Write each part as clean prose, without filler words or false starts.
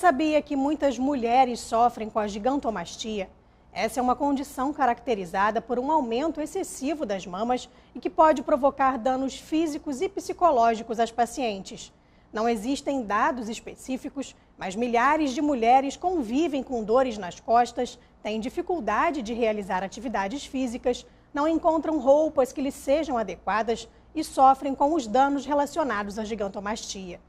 sabia que muitas mulheres sofrem com a gigantomastia? Essa é uma condição caracterizada por um aumento excessivo das mamas e que pode provocar danos físicos e psicológicos às pacientes. Não existem dados específicos, mas milhares de mulheres convivem com dores nas costas, têm dificuldade de realizar atividades físicas, não encontram roupas que lhes sejam adequadas e sofrem com os danos relacionados à gigantomastia.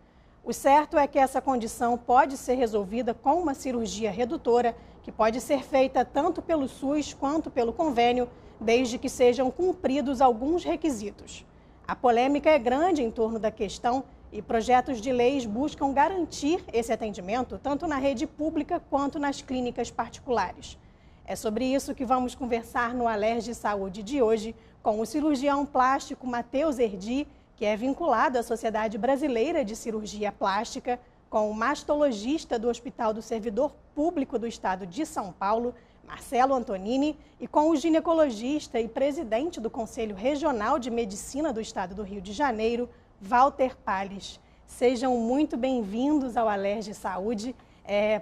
O certo é que essa condição pode ser resolvida com uma cirurgia redutora, que pode ser feita tanto pelo SUS quanto pelo convênio, desde que sejam cumpridos alguns requisitos. A polêmica é grande em torno da questão e projetos de leis buscam garantir esse atendimento tanto na rede pública quanto nas clínicas particulares. É sobre isso que vamos conversar no Alerj Saúde de hoje com o cirurgião plástico Matheus Erdi, que é vinculado à Sociedade Brasileira de Cirurgia Plástica, com o mastologista do Hospital do Servidor Público do Estado de São Paulo, Marcelo Antonini, e com o ginecologista e presidente do Conselho Regional de Medicina do Estado do Rio de Janeiro, Walter Palles. Sejam muito bem-vindos ao Alerj Saúde.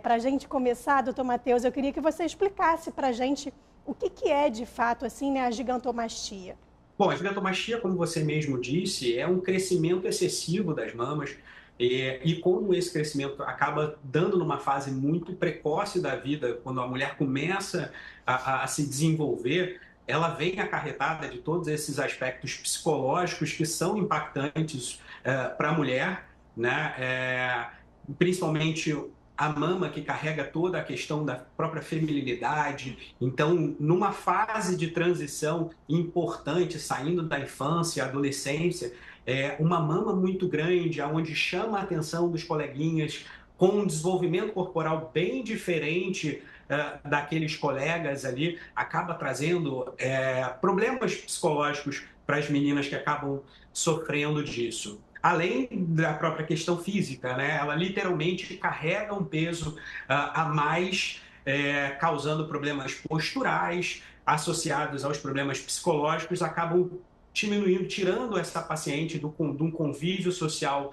Para a gente começar, doutor Matheus, eu queria que você explicasse para a gente o que é, de fato, assim, a gigantomastia. Bom, a gigantomastia, como você mesmo disse, é um crescimento excessivo das mamas e como esse crescimento acaba dando numa fase muito precoce da vida, quando a mulher começa a se desenvolver, ela vem acarretada de todos esses aspectos psicológicos que são impactantes para a mulher, né? Principalmente a mama que carrega toda a questão da própria feminilidade. Então, numa fase de transição importante, saindo da infância, adolescência, uma mama muito grande, onde chama a atenção dos coleguinhas, com um desenvolvimento corporal bem diferente daqueles colegas ali, acaba trazendo problemas psicológicos para as meninas que acabam sofrendo disso. Além da própria questão física, né? Ela literalmente carrega um peso a mais, causando problemas posturais, associados aos problemas psicológicos, acabam diminuindo, tirando essa paciente de um convívio social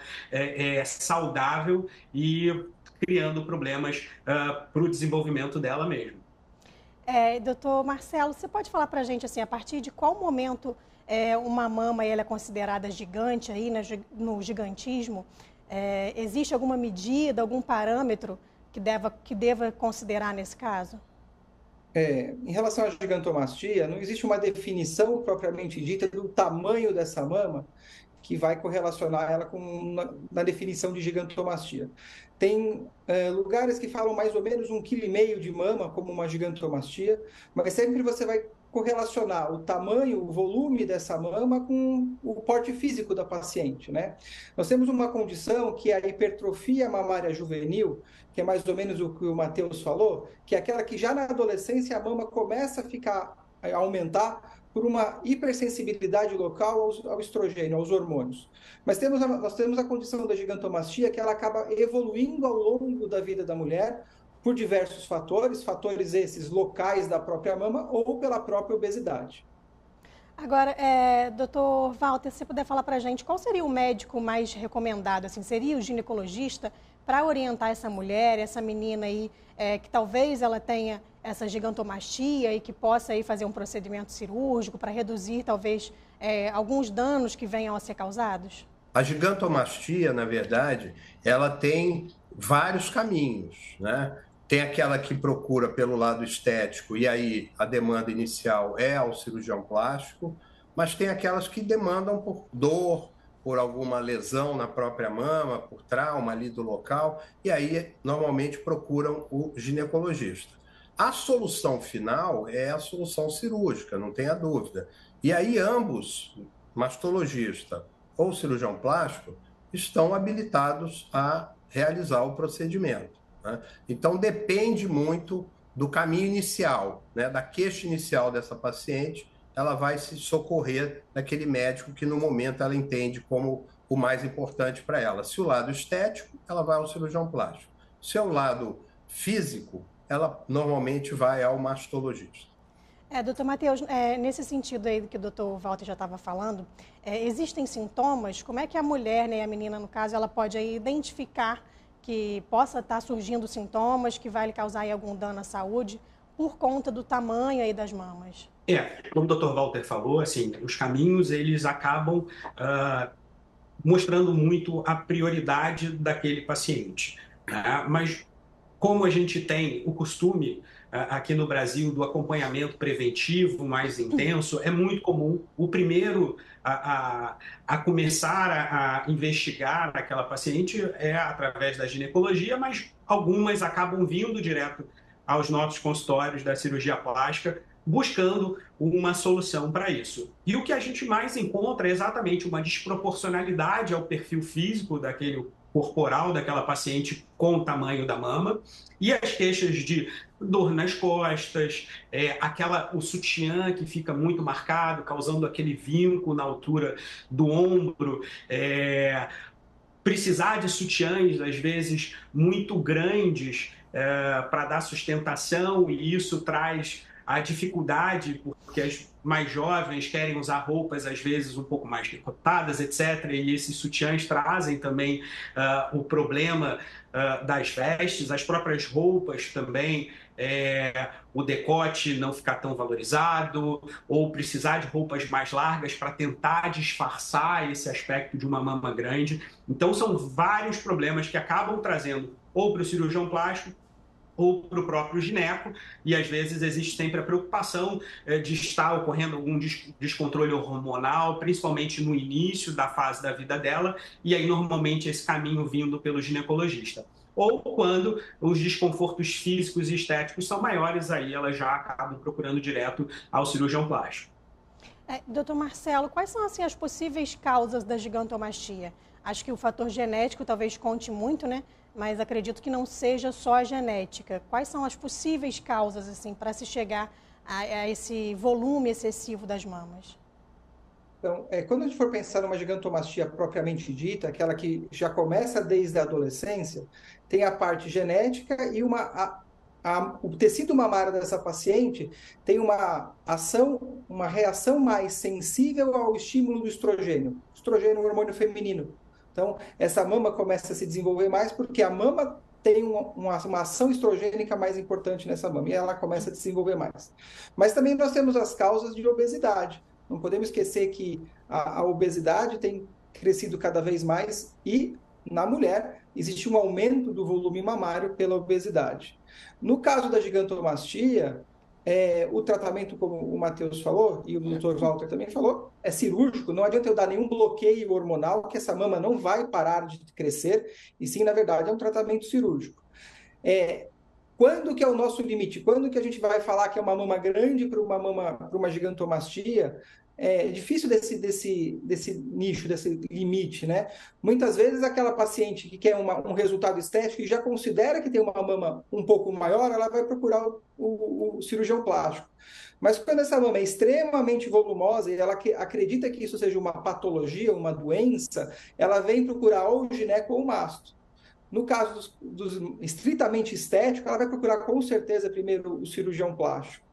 saudável e criando problemas para o desenvolvimento dela mesmo. Doutor Marcelo, você pode falar para a gente, assim, a partir de qual momento uma mama ela é considerada gigante aí, né, no gigantismo? Existe alguma medida, algum parâmetro que deva considerar nesse caso? Em relação à gigantomastia, não existe uma definição propriamente dita do tamanho dessa mama que vai correlacionar ela na definição de gigantomastia. Tem lugares que falam mais ou menos 1,5 kg de mama como uma gigantomastia, mas sempre você vai correlacionar o tamanho, o volume dessa mama com o porte físico da paciente, né? Nós temos uma condição que é a hipertrofia mamária juvenil, que é mais ou menos o que o Matheus falou, que é aquela que já na adolescência a mama começa a aumentar por uma hipersensibilidade local ao estrogênio, aos hormônios. Mas nós temos a condição da gigantomastia que ela acaba evoluindo ao longo da vida da mulher por diversos fatores esses locais da própria mama ou pela própria obesidade. Agora, doutor Walter, se você puder falar para a gente, qual seria o médico mais recomendado? Assim, seria o ginecologista para orientar essa mulher, essa menina aí, que talvez ela tenha essa gigantomastia e que possa aí fazer um procedimento cirúrgico para reduzir, talvez, alguns danos que venham a ser causados? A gigantomastia, na verdade, ela tem vários caminhos, né? Tem aquela que procura pelo lado estético e aí a demanda inicial é ao cirurgião plástico, mas tem aquelas que demandam por dor, por alguma lesão na própria mama, por trauma ali do local, e aí normalmente procuram o ginecologista. A solução final é a solução cirúrgica, não tenha dúvida. E aí ambos, mastologista ou cirurgião plástico, estão habilitados a realizar o procedimento. Então, depende muito do caminho inicial, né? Da queixa inicial dessa paciente, ela vai se socorrer daquele médico que, no momento, ela entende como o mais importante para ela. Se o lado estético, ela vai ao cirurgião plástico. Se é o lado físico, ela normalmente vai ao mastologista. Doutor Matheus, nesse sentido aí que o doutor Walter já estava falando, existem sintomas? Como é que a mulher, né, a menina no caso, ela pode aí identificar que possa estar surgindo sintomas que vai lhe causar aí algum dano à saúde por conta do tamanho aí das mamas? Como o Dr. Walter falou, assim, os caminhos eles acabam mostrando muito a prioridade daquele paciente, né? Mas como a gente tem o costume aqui no Brasil do acompanhamento preventivo mais intenso, é muito comum o primeiro a começar a investigar aquela paciente é através da ginecologia, mas algumas acabam vindo direto aos nossos consultórios da cirurgia plástica buscando uma solução para isso. E o que a gente mais encontra é exatamente uma desproporcionalidade ao perfil físico daquele corporal daquela paciente com o tamanho da mama e as queixas de dor nas costas, o sutiã que fica muito marcado, causando aquele vinco na altura do ombro, precisar de sutiãs, às vezes, muito grandes para dar sustentação, e isso traz a dificuldade, porque as mais jovens querem usar roupas, às vezes, um pouco mais decotadas, etc. E esses sutiãs trazem também o problema das vestes, as próprias roupas também, o decote não ficar tão valorizado, ou precisar de roupas mais largas para tentar disfarçar esse aspecto de uma mama grande. Então, são vários problemas que acabam trazendo ou para o cirurgião plástico ou para o próprio gineco, e às vezes existe sempre a preocupação de estar ocorrendo algum descontrole hormonal, principalmente no início da fase da vida dela, e aí normalmente esse caminho vindo pelo ginecologista. Ou quando os desconfortos físicos e estéticos são maiores, aí ela já acaba procurando direto ao cirurgião plástico. Doutor Marcelo, quais são assim, as possíveis causas da gigantomastia? Acho que o fator genético talvez conte muito, né? Mas acredito que não seja só a genética. Quais são as possíveis causas assim, para se chegar a esse volume excessivo das mamas? Então, quando a gente for pensar numa gigantomastia propriamente dita, aquela que já começa desde a adolescência, tem a parte genética e o tecido mamário dessa paciente tem uma reação mais sensível ao estímulo do estrogênio. Estrogênio é um hormônio feminino. Então, essa mama começa a se desenvolver mais porque a mama tem uma ação estrogênica mais importante nessa mama e ela começa a desenvolver mais. Mas também nós temos as causas de obesidade. Não podemos esquecer que a obesidade tem crescido cada vez mais e, na mulher, existe um aumento do volume mamário pela obesidade. No caso da gigantomastia, o tratamento, como o Matheus falou, e o Dr. Walter também falou, é cirúrgico. Não adianta eu dar nenhum bloqueio hormonal, que essa mama não vai parar de crescer, e sim, na verdade, é um tratamento cirúrgico. Quando que é o nosso limite? Quando que a gente vai falar que é uma mama grande para uma gigantomastia? É difícil desse nicho, desse limite, né? Muitas vezes aquela paciente que quer um resultado estético e já considera que tem uma mama um pouco maior, ela vai procurar o cirurgião plástico. Mas quando essa mama é extremamente volumosa e ela acredita que isso seja uma patologia, uma doença, ela vem procurar ou o gineco ou o masto. No caso dos estritamente estético, ela vai procurar com certeza primeiro o cirurgião plástico.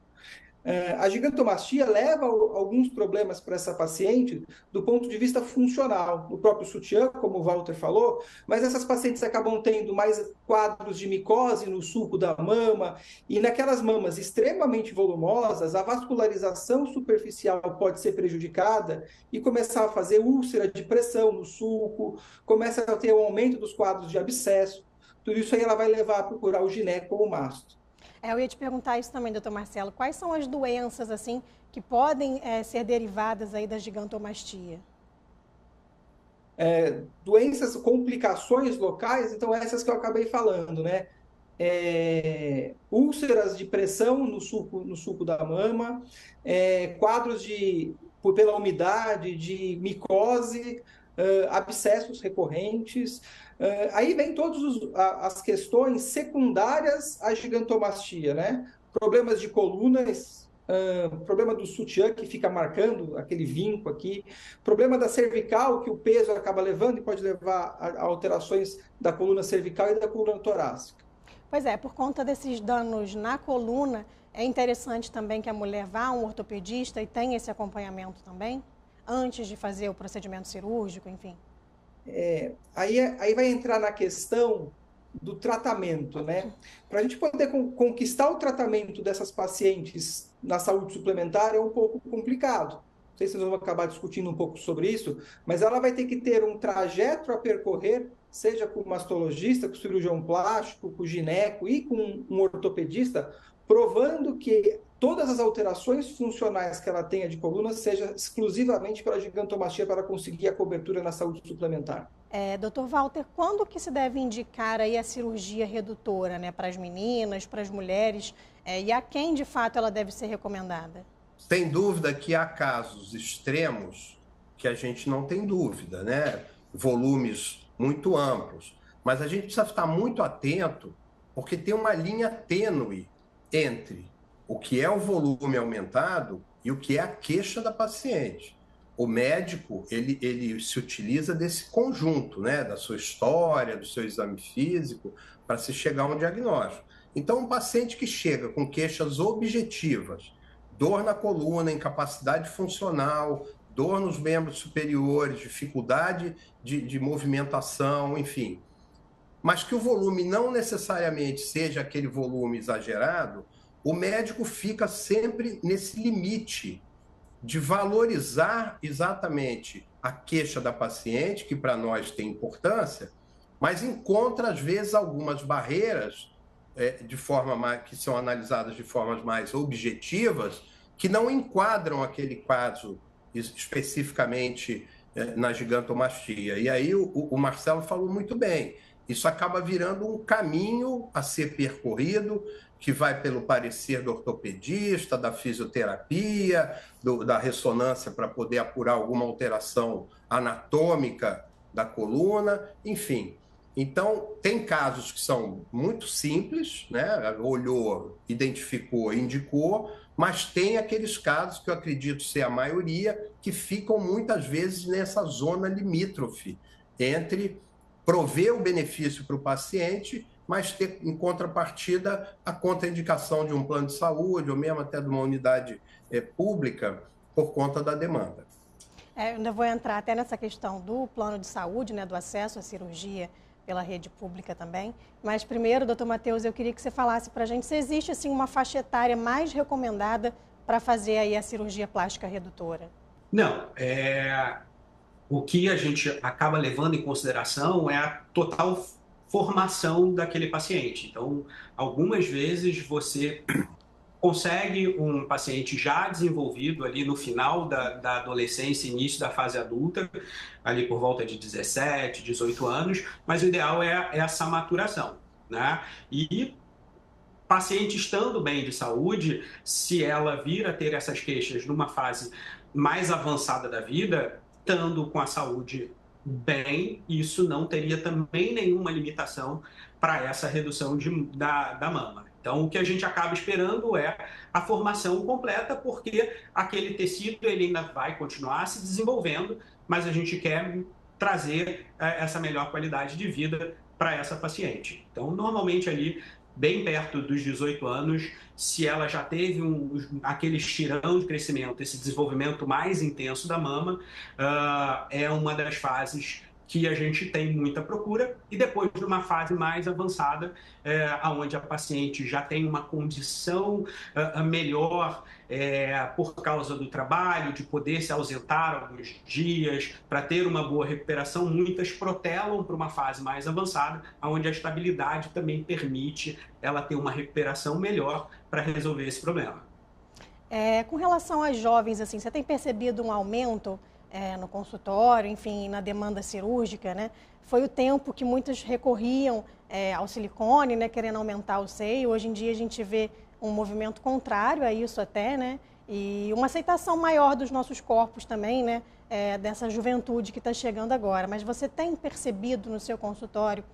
A gigantomastia leva a alguns problemas para essa paciente do ponto de vista funcional, no próprio sutiã, como o Walter falou, mas essas pacientes acabam tendo mais quadros de micose no sulco da mama, e naquelas mamas extremamente volumosas, a vascularização superficial pode ser prejudicada e começar a fazer úlcera de pressão no sulco, começa a ter um aumento dos quadros de abscesso. Tudo isso aí ela vai levar a procurar o gineco ou o masto. Eu ia te perguntar isso também, doutor Marcelo. Quais são as doenças assim que podem ser derivadas aí da gigantomastia? Doenças, complicações locais, então essas que eu acabei falando, né? Úlceras de pressão no sulco da mama, quadros pela umidade, de micose, abscessos recorrentes. Aí vem todas as questões secundárias à gigantomastia, né? Problemas de colunas, problema do sutiã que fica marcando aquele vinco aqui, problema da cervical que o peso acaba levando e pode levar a alterações da coluna cervical e da coluna torácica. Pois é, por conta desses danos na coluna, é interessante também que a mulher vá a um ortopedista e tenha esse acompanhamento também, antes de fazer o procedimento cirúrgico, enfim. Aí vai entrar na questão do tratamento, né? Para a gente poder conquistar o tratamento dessas pacientes na saúde suplementar é um pouco complicado. Não sei se vocês vão acabar discutindo um pouco sobre isso, mas ela vai ter que ter um trajeto a percorrer, seja com o mastologista, com o cirurgião plástico, com o gineco e com um ortopedista, provando que todas as alterações funcionais que ela tenha de coluna seja exclusivamente para a gigantomastia para conseguir a cobertura na saúde suplementar. Dr. Walter, quando que se deve indicar aí a cirurgia redutora, né, para as meninas, para as mulheres, e a quem de fato ela deve ser recomendada? Sem dúvida que há casos extremos que a gente não tem dúvida, né? Volumes muito amplos, mas a gente precisa estar muito atento porque tem uma linha tênue entre o que é o volume aumentado e o que é a queixa da paciente. O médico, ele se utiliza desse conjunto, né, da sua história, do seu exame físico, para se chegar a um diagnóstico. Então, um paciente que chega com queixas objetivas, dor na coluna, incapacidade funcional, dor nos membros superiores, dificuldade de movimentação, enfim, mas que o volume não necessariamente seja aquele volume exagerado, o médico fica sempre nesse limite de valorizar exatamente a queixa da paciente, que para nós tem importância, mas encontra, às vezes, algumas barreiras que são analisadas de formas mais objetivas, que não enquadram aquele caso especificamente na gigantomastia. E aí o Marcelo falou muito bem, isso acaba virando um caminho a ser percorrido, que vai pelo parecer do ortopedista, da fisioterapia, da ressonância para poder apurar alguma alteração anatômica da coluna, enfim. Então, tem casos que são muito simples, né? Olhou, identificou, indicou, mas tem aqueles casos, que eu acredito ser a maioria, que ficam muitas vezes nessa zona limítrofe entre prover o benefício para o paciente, mas ter em contrapartida a contraindicação de um plano de saúde, ou mesmo até de uma unidade pública, por conta da demanda. Eu ainda vou entrar até nessa questão do plano de saúde, né, do acesso à cirurgia pela rede pública também. Mas primeiro, doutor Matheus, eu queria que você falasse para a gente se existe assim, uma faixa etária mais recomendada para fazer aí a cirurgia plástica redutora. Não, o que a gente acaba levando em consideração é a total formação daquele paciente. Então, algumas vezes você consegue um paciente já desenvolvido ali no final da adolescência, início da fase adulta, ali por volta de 17, 18 anos, mas o ideal é essa maturação, né? E paciente estando bem de saúde, se ela vir a ter essas queixas numa fase mais avançada da vida, estando com a saúde bem, isso não teria também nenhuma limitação para essa redução da mama. Então, o que a gente acaba esperando é a formação completa, porque aquele tecido ele ainda vai continuar se desenvolvendo, mas a gente quer trazer essa melhor qualidade de vida para essa paciente. Então, normalmente ali, bem perto dos 18 anos, se ela já teve aquele estirão de crescimento, esse desenvolvimento mais intenso da mama, é uma das fases que a gente tem muita procura, e depois de uma fase mais avançada, onde a paciente já tem uma condição melhor por causa do trabalho, de poder se ausentar alguns dias, para ter uma boa recuperação, muitas protelam para uma fase mais avançada, onde a estabilidade também permite ela ter uma recuperação melhor para resolver esse problema. Com relação às jovens, assim, você tem percebido um aumento no consultório, enfim, na demanda cirúrgica, né? Foi o tempo que muitas recorriam ao silicone, né, querendo aumentar o seio. Hoje em dia a gente vê um movimento contrário a isso até, né? E uma aceitação maior dos nossos corpos também, né? Dessa juventude que está chegando agora. Mas você tem percebido no seu consultório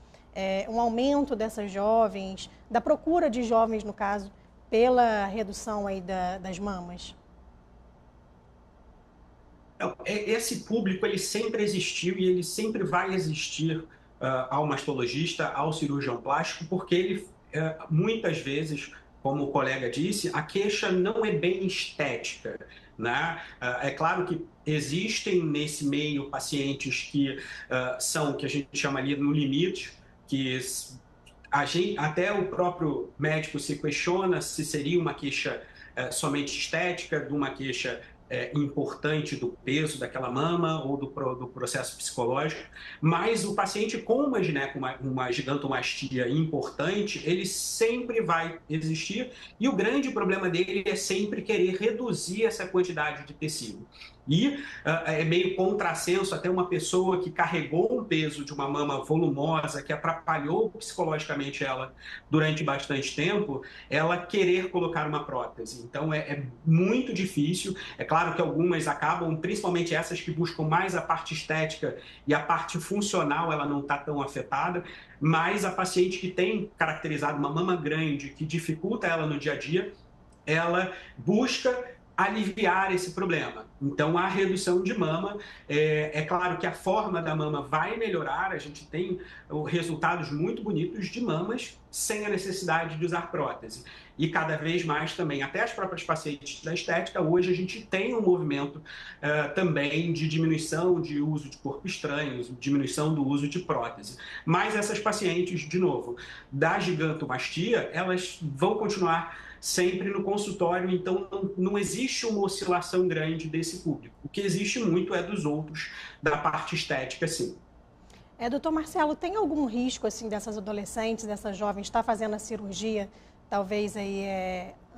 um aumento dessas jovens, da procura de jovens, no caso, pela redução aí das mamas? Esse público ele sempre existiu e ele sempre vai existir ao mastologista, ao cirurgião plástico, porque ele muitas vezes, como o colega disse, a queixa não é bem estética, né? É claro que existem nesse meio pacientes que são o que a gente chama ali no limite, que até o próprio médico se questiona se seria uma queixa somente estética, de uma queixa importante do peso daquela mama ou do processo psicológico, mas o paciente com uma gigantomastia importante, ele sempre vai existir e o grande problema dele é sempre querer reduzir essa quantidade de tecido. E é meio contrassenso até uma pessoa que carregou um peso de uma mama volumosa, que atrapalhou psicologicamente ela durante bastante tempo, ela querer colocar uma prótese. Então é muito difícil. É claro que algumas acabam, principalmente essas que buscam mais a parte estética e a parte funcional, ela não está tão afetada, mas a paciente que tem caracterizado uma mama grande, que dificulta ela no dia a dia, ela busca aliviar esse problema. Então, a redução de mama, é claro que a forma da mama vai melhorar, a gente tem resultados muito bonitos de mamas sem a necessidade de usar prótese. E cada vez mais também, até as próprias pacientes da estética, hoje a gente tem um movimento também de diminuição de uso de corpo estranho, diminuição do uso de prótese. Mas essas pacientes, de novo, da gigantomastia, elas vão continuar sempre no consultório, então não existe uma oscilação grande desse público. O que existe muito é dos outros, da parte estética, sim. Doutor Marcelo, tem algum risco assim dessas adolescentes, dessas jovens estar fazendo a cirurgia, talvez aí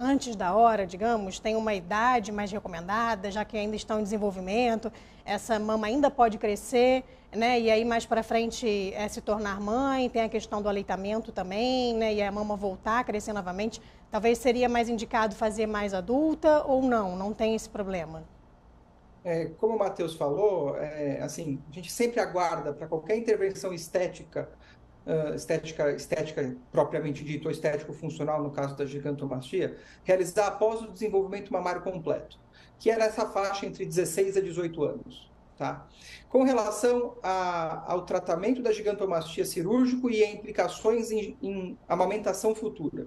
antes da hora, digamos, tem uma idade mais recomendada, já que ainda estão em desenvolvimento, essa mama ainda pode crescer, né? E aí mais para frente se tornar mãe, tem a questão do aleitamento também, né? E a mama voltar a crescer novamente, talvez seria mais indicado fazer mais adulta ou não tem esse problema? Como o Matheus falou, assim, a gente sempre aguarda para qualquer intervenção estética propriamente dita, ou estético-funcional, no caso da gigantomastia, realizar após o desenvolvimento mamário completo, que é nessa faixa entre 16 a 18 anos. Tá? Com relação ao tratamento da gigantomastia cirúrgico e implicações em amamentação futura.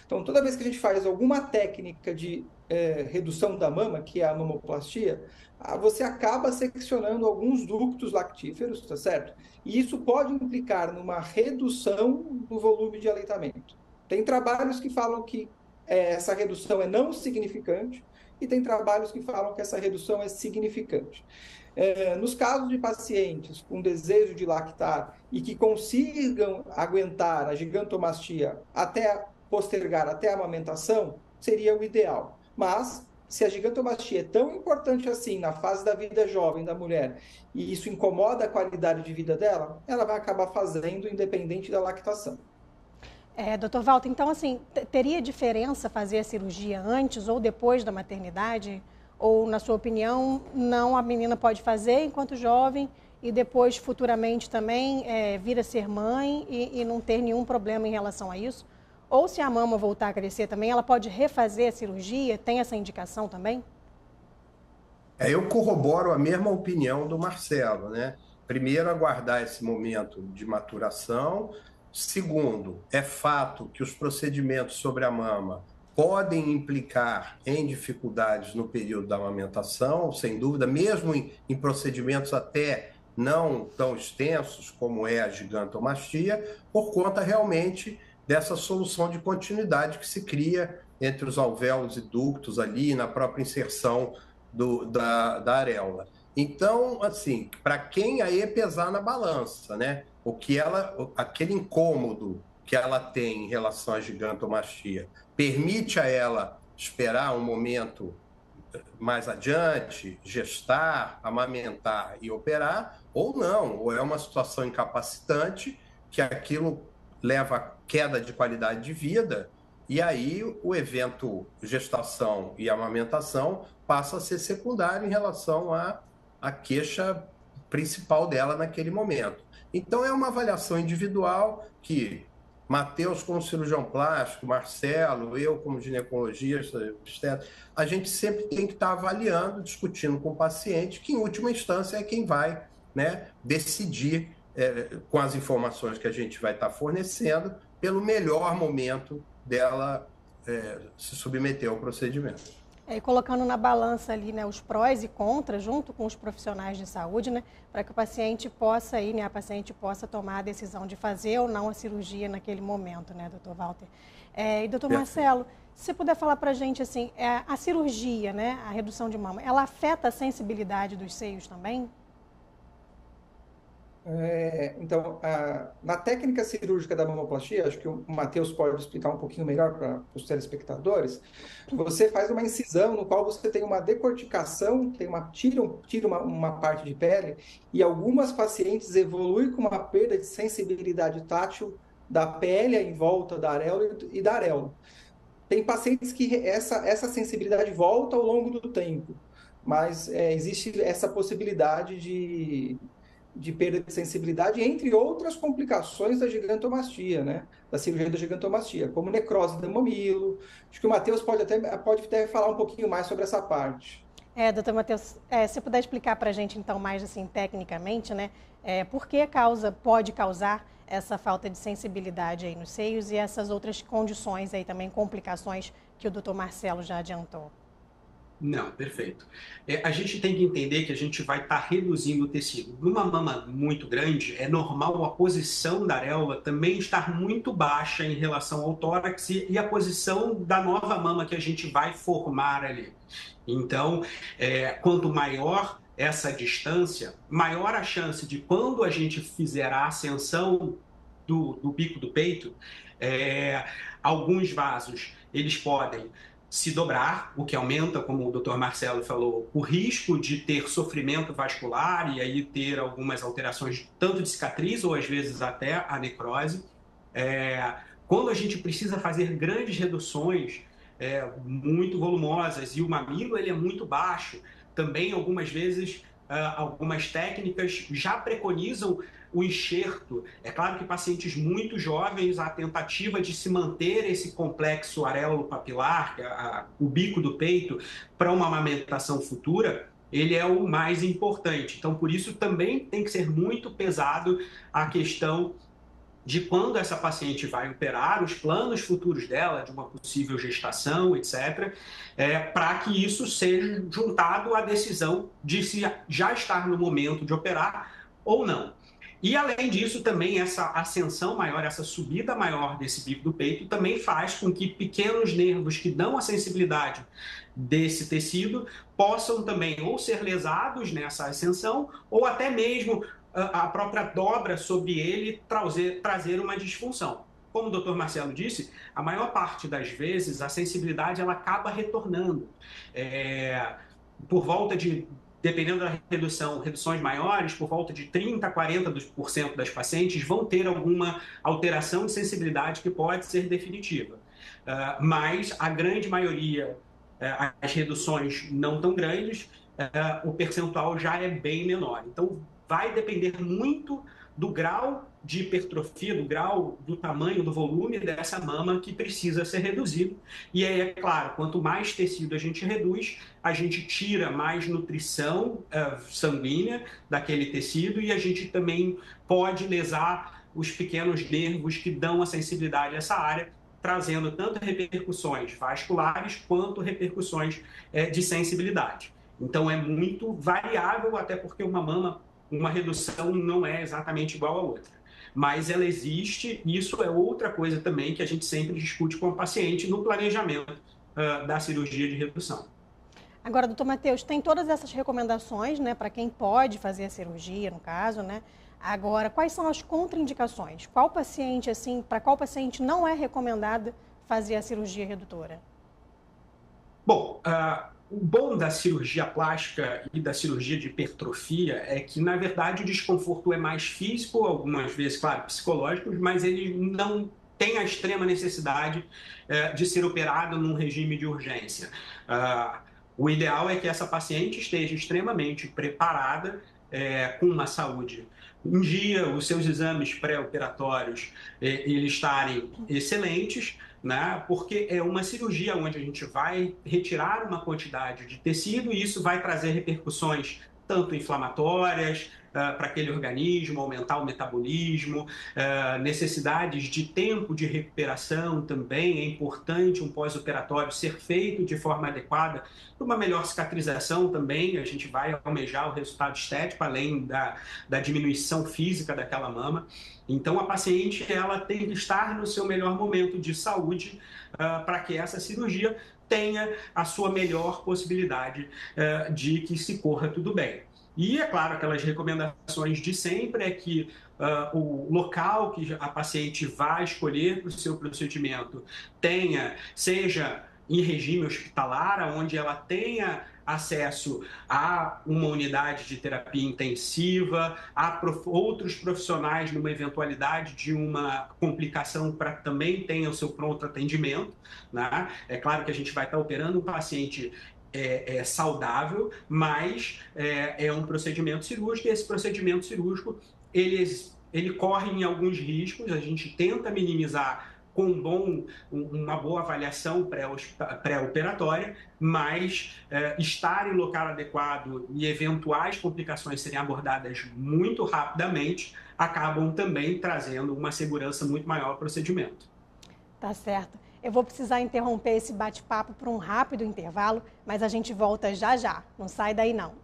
Então, toda vez que a gente faz alguma técnica de redução da mama, que é a mamoplastia, você acaba seccionando alguns ductos lactíferos, tá certo? E isso pode implicar numa redução do volume de aleitamento. Tem trabalhos que falam que essa redução é não significante e tem trabalhos que falam que essa redução é significante. Nos casos de pacientes com desejo de lactar e que consigam aguentar a gigantomastia postergar até a amamentação, seria o ideal. Mas, se a gigantomastia é tão importante assim na fase da vida jovem da mulher e isso incomoda a qualidade de vida dela, ela vai acabar fazendo independente da lactação. Dr. Walter, então assim, teria diferença fazer a cirurgia antes ou depois da maternidade? Ou, na sua opinião, não, a menina pode fazer enquanto jovem e depois, futuramente, também vir a ser mãe e não ter nenhum problema em relação a isso? Ou se a mama voltar a crescer também, ela pode refazer a cirurgia? Tem essa indicação também? Eu corroboro a mesma opinião do Marcelo, né? Primeiro, aguardar esse momento de maturação. Segundo, é fato que os procedimentos sobre a mama podem implicar em dificuldades no período da amamentação, sem dúvida, mesmo em procedimentos até não tão extensos como é a gigantomastia, por conta realmente dessa solução de continuidade que se cria entre os alvéolos e ductos ali na própria inserção da areola. Então, assim, para quem aí pesar na balança, né? Aquele incômodo que ela tem em relação à gigantomastia permite a ela esperar um momento mais adiante, gestar, amamentar e operar, ou não, ou é uma situação incapacitante que aquilo leva a queda de qualidade de vida, e aí o evento gestação e amamentação passa a ser secundário em relação à queixa principal dela naquele momento. Então é uma avaliação individual que Matheus como cirurgião plástico, Marcelo, eu como ginecologista, a gente sempre tem que estar avaliando, discutindo com o paciente, que em última instância é quem vai, né, decidir com as informações que a gente vai estar fornecendo, pelo melhor momento dela se submeter ao procedimento. E colocando na balança ali, né, os prós e contras, junto com os profissionais de saúde, né, para que o paciente possa ir, né, a paciente possa tomar a decisão de fazer ou não a cirurgia naquele momento, né, doutor Walter? E doutor Marcelo, se você puder falar para a gente, assim, a cirurgia, né, a redução de mama, ela afeta a sensibilidade dos seios também? Então, na técnica cirúrgica da mamoplastia, acho que o Matheus pode explicar um pouquinho melhor para os telespectadores. Você faz uma incisão no qual você tem uma decorticação, tira uma parte de pele, e algumas pacientes evoluem com uma perda de sensibilidade tátil da pele em volta da areola e da areola. Tem pacientes que essa sensibilidade volta ao longo do tempo, mas existe essa possibilidade de perda de sensibilidade, entre outras complicações da gigantomastia, né? Da cirurgia da gigantomastia, como necrose do mamilo. Acho que o Matheus pode até falar um pouquinho mais sobre essa parte. Doutor Matheus, se você puder explicar para a gente, então, mais assim, tecnicamente, né? Por que pode causar essa falta de sensibilidade aí nos seios e essas outras condições aí também, complicações que o doutor Marcelo já adiantou? Não, perfeito. A gente tem que entender que a gente vai estar reduzindo o tecido. Numa mama muito grande, é normal a posição da areola também estar muito baixa em relação ao tórax e a posição da nova mama que a gente vai formar ali. Então, quanto maior essa distância, maior a chance de quando a gente fizer a ascensão do bico do peito, alguns vasos, eles podem se dobrar, o que aumenta, como o Dr. Marcelo falou, o risco de ter sofrimento vascular e aí ter algumas alterações, tanto de cicatriz ou às vezes até a necrose. Quando a gente precisa fazer grandes reduções muito volumosas e o mamilo ele é muito baixo, também algumas vezes algumas técnicas já preconizam o enxerto. É claro que pacientes muito jovens, a tentativa de se manter esse complexo areolo-papilar, o bico do peito, para uma amamentação futura, ele é o mais importante. Então, por isso, também tem que ser muito pesado a questão de quando essa paciente vai operar, os planos futuros dela, de uma possível gestação, etc., para que isso seja juntado à decisão de se já estar no momento de operar ou não. E, além disso, também essa ascensão maior, essa subida maior desse bico do peito também faz com que pequenos nervos que dão a sensibilidade desse tecido possam também ou ser lesados nessa ascensão ou até mesmo a própria dobra sobre ele trazer uma disfunção. Como o Dr. Marcelo disse, a maior parte das vezes a sensibilidade ela acaba retornando. Por volta de, dependendo da reduções maiores, por volta de 30% a 40% das pacientes vão ter alguma alteração de sensibilidade que pode ser definitiva. Mas a grande maioria, as reduções não tão grandes, o percentual já é bem menor. Então, vai depender muito do grau de hipertrofia, do grau, do tamanho, do volume dessa mama que precisa ser reduzido. E aí, é claro, quanto mais tecido a gente reduz, a gente tira mais nutrição sanguínea daquele tecido e a gente também pode lesar os pequenos nervos que dão a sensibilidade a essa área, trazendo tanto repercussões vasculares quanto repercussões de sensibilidade. Então, é muito variável, até porque uma redução não é exatamente igual a outra. Mas ela existe, e isso é outra coisa também que a gente sempre discute com o paciente no planejamento da cirurgia de redução. Agora, doutor Matheus, tem todas essas recomendações, né, para quem pode fazer a cirurgia, no caso, né? Agora, quais são as contraindicações? Para qual paciente não é recomendado fazer a cirurgia redutora? Bom, o bom da cirurgia plástica e da cirurgia de hipertrofia é que, na verdade, o desconforto é mais físico, algumas vezes, claro, psicológico, mas ele não tem a extrema necessidade de ser operado num regime de urgência. O ideal é que essa paciente esteja extremamente preparada, com uma saúde em dia, os seus exames pré-operatórios eles estarem excelentes, né? Porque é uma cirurgia onde a gente vai retirar uma quantidade de tecido e isso vai trazer repercussões tanto inflamatórias, para aquele organismo, aumentar o metabolismo, necessidades de tempo de recuperação também. É importante um pós-operatório ser feito de forma adequada, para uma melhor cicatrização também. A gente vai almejar o resultado estético, além da diminuição física daquela mama. Então, a paciente ela tem que estar no seu melhor momento de saúde para que essa cirurgia tenha a sua melhor possibilidade de que se corra tudo bem. E, é claro, aquelas recomendações de sempre é que o local que a paciente vai escolher para o seu procedimento seja em regime hospitalar, onde ela tenha acesso a uma unidade de terapia intensiva, a outros profissionais numa eventualidade de uma complicação para que também tenha o seu pronto atendimento, né? É claro que a gente vai estar operando um paciente saudável, mas é um procedimento cirúrgico, e esse procedimento cirúrgico ele corre em alguns riscos. A gente tenta minimizar com uma boa avaliação pré-operatória, mas estar em local adequado e eventuais complicações serem abordadas muito rapidamente acabam também trazendo uma segurança muito maior ao procedimento. Tá certo. Eu vou precisar interromper esse bate-papo por um rápido intervalo, mas a gente volta já já. Não sai daí não.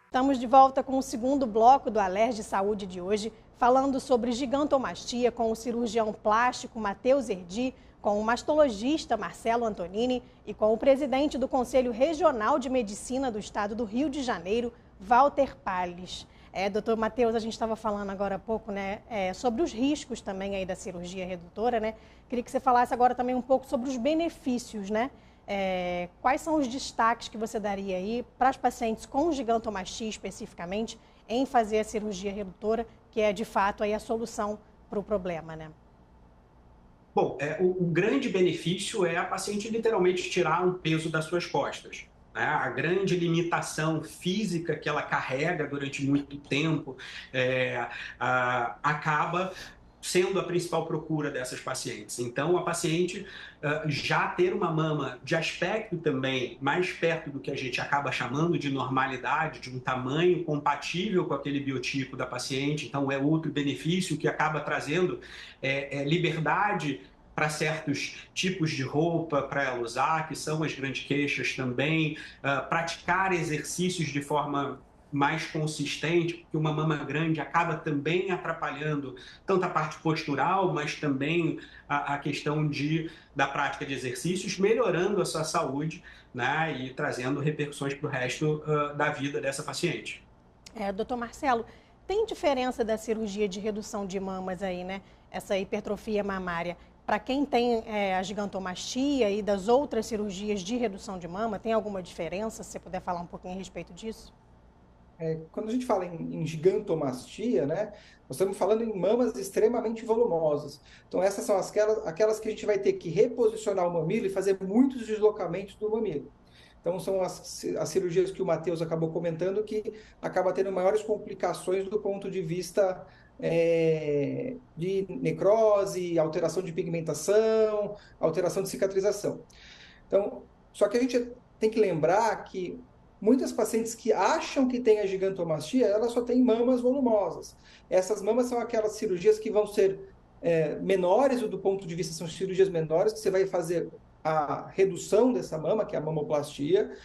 Estamos de volta com o segundo bloco do Alerj Saúde de hoje, falando sobre gigantomastia com o cirurgião plástico Matheus Erdi, com o mastologista Marcelo Antonini e com o presidente do Conselho Regional de Medicina do Estado do Rio de Janeiro, Walter Palles. Doutor Matheus, a gente estava falando agora há pouco, né, sobre os riscos também aí da cirurgia redutora, né? Queria que você falasse agora também um pouco sobre os benefícios, né? Quais são os destaques que você daria aí para as pacientes com gigantomastia especificamente em fazer a cirurgia redutora, que é de fato aí a solução para o problema, né? Bom, o grande benefício é a paciente literalmente tirar um peso das suas costas, né? A grande limitação física que ela carrega durante muito tempo acaba sendo a principal procura dessas pacientes. Então, a paciente já ter uma mama de aspecto também mais perto do que a gente acaba chamando de normalidade, de um tamanho compatível com aquele biotipo da paciente, então é outro benefício que acaba trazendo liberdade para certos tipos de roupa para ela usar, que são as grandes queixas também, praticar exercícios de forma mais consistente, porque uma mama grande acaba também atrapalhando tanto a parte postural, mas também a questão da prática de exercícios, melhorando a sua saúde, né, e trazendo repercussões para o resto da vida dessa paciente. Doutor Marcelo, tem diferença da cirurgia de redução de mamas aí, né? Essa hipertrofia mamária, para quem tem a gigantomastia e das outras cirurgias de redução de mama, tem alguma diferença? Se você puder falar um pouquinho a respeito disso? Quando a gente fala em gigantomastia, né, nós estamos falando em mamas extremamente volumosas. Então, essas são aquelas que a gente vai ter que reposicionar o mamilo e fazer muitos deslocamentos do mamilo. Então, são as cirurgias que o Matheus acabou comentando que acaba tendo maiores complicações do ponto de vista de necrose, alteração de pigmentação, alteração de cicatrização. Então, só que a gente tem que lembrar que muitas pacientes que acham que têm a gigantomastia, elas só têm mamas volumosas. Essas mamas são aquelas cirurgias que vão ser menores, ou do ponto de vista são cirurgias menores, que você vai fazer a redução dessa mama, que é a mamoplastia,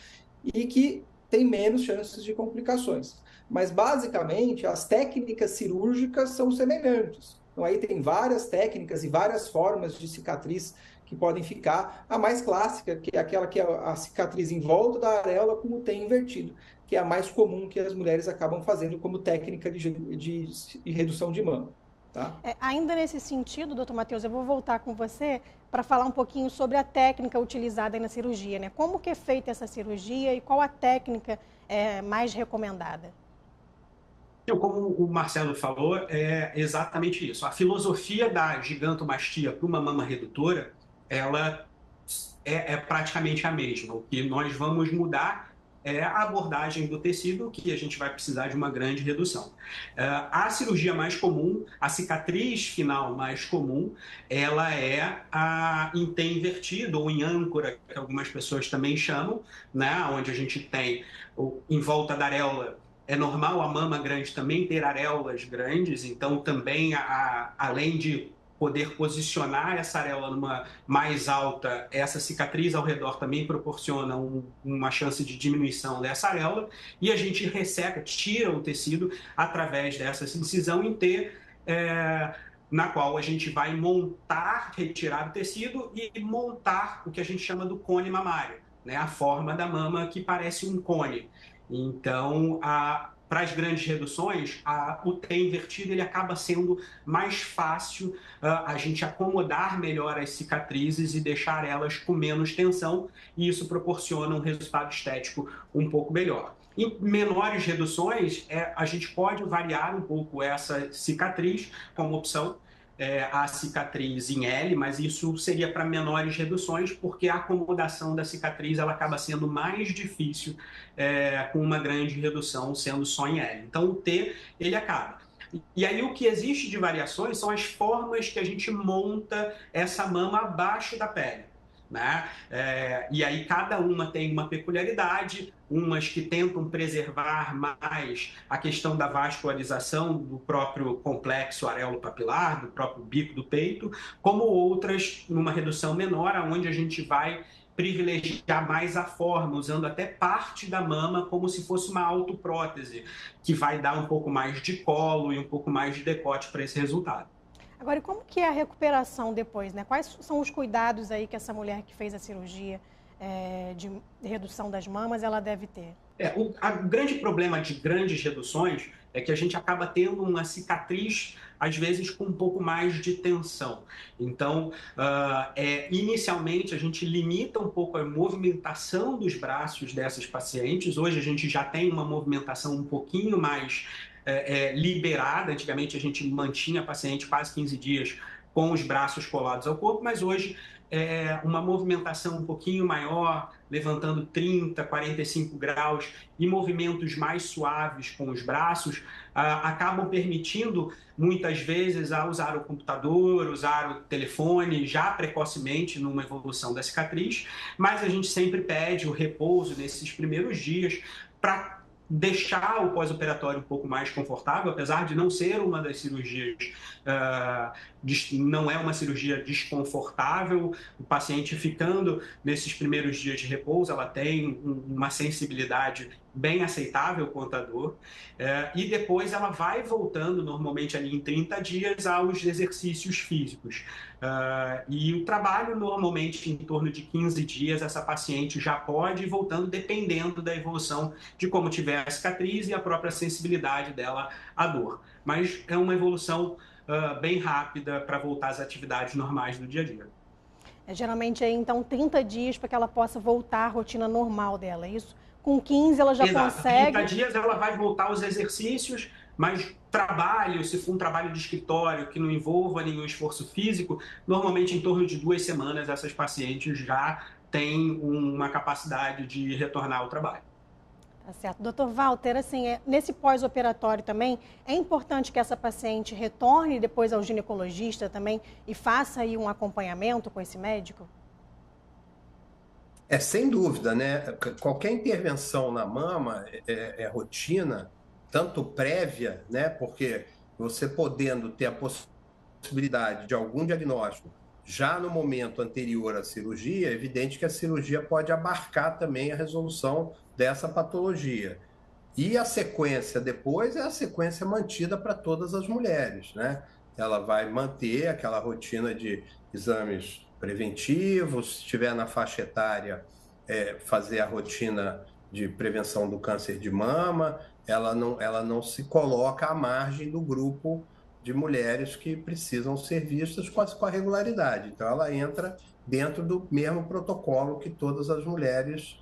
e que tem menos chances de complicações. Mas, basicamente, as técnicas cirúrgicas são semelhantes. Então, aí tem várias técnicas e várias formas de cicatriz que podem ficar. A mais clássica, que é aquela que é a cicatriz em volta da areola com o T invertido, que é a mais comum que as mulheres acabam fazendo como técnica de redução de mama. Tá? Ainda nesse sentido, doutor Matheus, eu vou voltar com você para falar um pouquinho sobre a técnica utilizada na cirurgia, né? Como que é feita essa cirurgia e qual a técnica mais recomendada? Como o Marcelo falou, é exatamente isso. A filosofia da gigantomastia para uma mama redutora, ela é praticamente a mesma. O que nós vamos mudar é a abordagem do tecido, que a gente vai precisar de uma grande redução. A cirurgia mais comum, a cicatriz final mais comum, ela é em T invertido ou em âncora, que algumas pessoas também chamam, né? Onde a gente tem em volta da areola. É normal a mama grande também ter areolas grandes, então também, além de poder posicionar essa areola numa mais alta, essa cicatriz ao redor também proporciona uma chance de diminuição dessa areola, e a gente resseca, tira o tecido através dessa incisão em T, na qual a gente vai montar, retirar o tecido e montar o que a gente chama do cone mamário, né? A forma da mama que parece um cone. Então, para as grandes reduções, o T invertido ele acaba sendo mais fácil a gente acomodar melhor as cicatrizes e deixar elas com menos tensão, e isso proporciona um resultado estético um pouco melhor. Em menores reduções, a gente pode variar um pouco essa cicatriz como opção, a cicatriz em L, mas isso seria para menores reduções, porque a acomodação da cicatriz ela acaba sendo mais difícil com uma grande redução sendo só em L. Então o T ele acaba. E aí o que existe de variações são as formas que a gente monta essa mama abaixo da pele, né? E aí cada uma tem uma peculiaridade, umas que tentam preservar mais a questão da vascularização do próprio complexo areolo-papilar, do próprio bico do peito, como outras numa redução menor, onde a gente vai privilegiar mais a forma, usando até parte da mama como se fosse uma autoprótese, que vai dar um pouco mais de colo e um pouco mais de decote para esse resultado. Agora, e como que é a recuperação depois, né? Quais são os cuidados aí que essa mulher que fez a cirurgia de redução das mamas, ela deve ter? O grande problema de grandes reduções é que a gente acaba tendo uma cicatriz, às vezes, com um pouco mais de tensão. Então, inicialmente, a gente limita um pouco a movimentação dos braços dessas pacientes. Hoje, a gente já tem uma movimentação um pouquinho mais liberada. Antigamente, a gente mantinha a paciente quase 15 dias com os braços colados ao corpo, mas hoje uma movimentação um pouquinho maior, levantando 30, 45 graus e movimentos mais suaves com os braços, acabam permitindo, muitas vezes, a usar o computador, usar o telefone já precocemente numa evolução da cicatriz, mas a gente sempre pede o repouso nesses primeiros dias para deixar o pós-operatório um pouco mais confortável, apesar de não ser uma das cirurgias, não é uma cirurgia desconfortável. O paciente ficando nesses primeiros dias de repouso, ela tem uma sensibilidade bem aceitável quanto à dor, e depois ela vai voltando normalmente ali em 30 dias aos exercícios físicos. E o trabalho normalmente em torno de 15 dias essa paciente já pode ir voltando dependendo da evolução de como tiver a cicatriz e a própria sensibilidade dela à dor. Mas é uma evolução bem rápida para voltar às atividades normais do dia a dia. Geralmente aí então 30 dias para que ela possa voltar à rotina normal dela, é isso? Com 15 ela já consegue... 30 dias ela vai voltar aos exercícios, mas trabalho, se for um trabalho de escritório que não envolva nenhum esforço físico, normalmente em torno de 2 semanas essas pacientes já têm uma capacidade de retornar ao trabalho. Tá certo. Doutor Walter, assim, nesse pós-operatório também, é importante que essa paciente retorne depois ao ginecologista também e faça aí um acompanhamento com esse médico? Sem dúvida, né? Qualquer intervenção na mama é rotina, tanto prévia, né? Porque você podendo ter a possibilidade de algum diagnóstico já no momento anterior à cirurgia, é evidente que a cirurgia pode abarcar também a resolução dessa patologia. E a sequência depois é a sequência mantida para todas as mulheres, né? Ela vai manter aquela rotina de exames preventivos, se estiver na faixa etária, fazer a rotina de prevenção do câncer de mama, ela não se coloca à margem do grupo de mulheres que precisam ser vistas com a regularidade. Então, ela entra dentro do mesmo protocolo que todas as mulheres,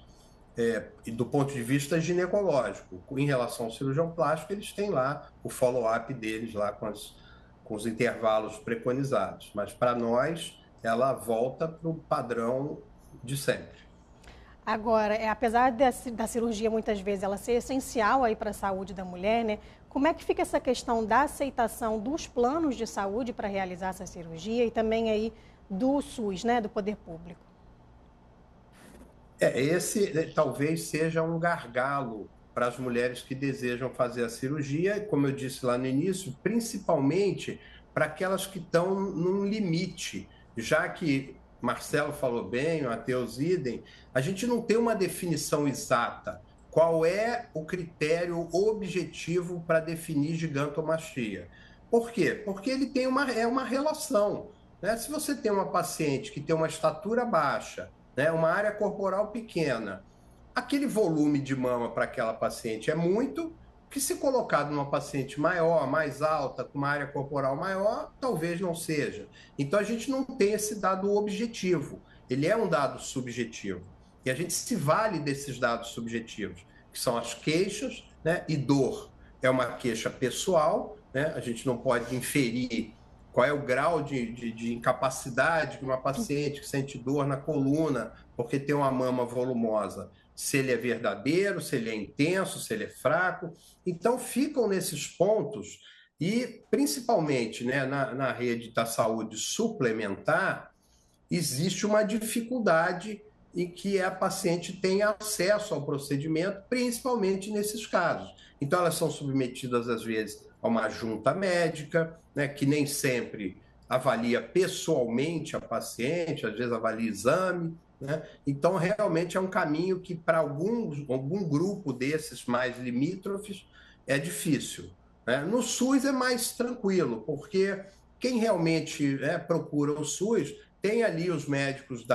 e do ponto de vista ginecológico. Em relação ao cirurgião plástico, eles têm lá o follow-up deles, lá com os intervalos preconizados. Mas, para nós, ela volta para o padrão de sempre. Agora, apesar da cirurgia muitas vezes ela ser essencial aí para a saúde da mulher, né? Como é que fica essa questão da aceitação dos planos de saúde para realizar essa cirurgia e também aí do SUS, né, do poder público? Esse talvez seja um gargalo para as mulheres que desejam fazer a cirurgia, como eu disse lá no início, principalmente para aquelas que estão num limite, já que Marcelo falou bem, o Matheus idem, a gente não tem uma definição exata. Qual é o critério objetivo para definir gigantomastia? Por quê? Porque ele tem uma relação, né? Se você tem uma paciente que tem uma estatura baixa, né, uma área corporal pequena, aquele volume de mama para aquela paciente é muito, que se colocado numa paciente maior, mais alta, com uma área corporal maior, talvez não seja. Então a gente não tem esse dado objetivo, ele é um dado subjetivo. E a gente se vale desses dados subjetivos, que são as queixas, né, e dor. É uma queixa pessoal, né, a gente não pode inferir qual é o grau de incapacidade de uma paciente que sente dor na coluna porque tem uma mama volumosa. Se ele é verdadeiro, se ele é intenso, se ele é fraco. Então, ficam nesses pontos e, principalmente, né, na rede da saúde suplementar, existe uma dificuldade em que a paciente tenha acesso ao procedimento, principalmente nesses casos. Então, elas são submetidas, às vezes, a uma junta médica, né, que nem sempre avalia pessoalmente a paciente, às vezes avalia exame, né? Então, realmente é um caminho que, para algum grupo desses mais limítrofes, é difícil, né? No SUS é mais tranquilo, porque quem realmente procura o SUS tem ali os médicos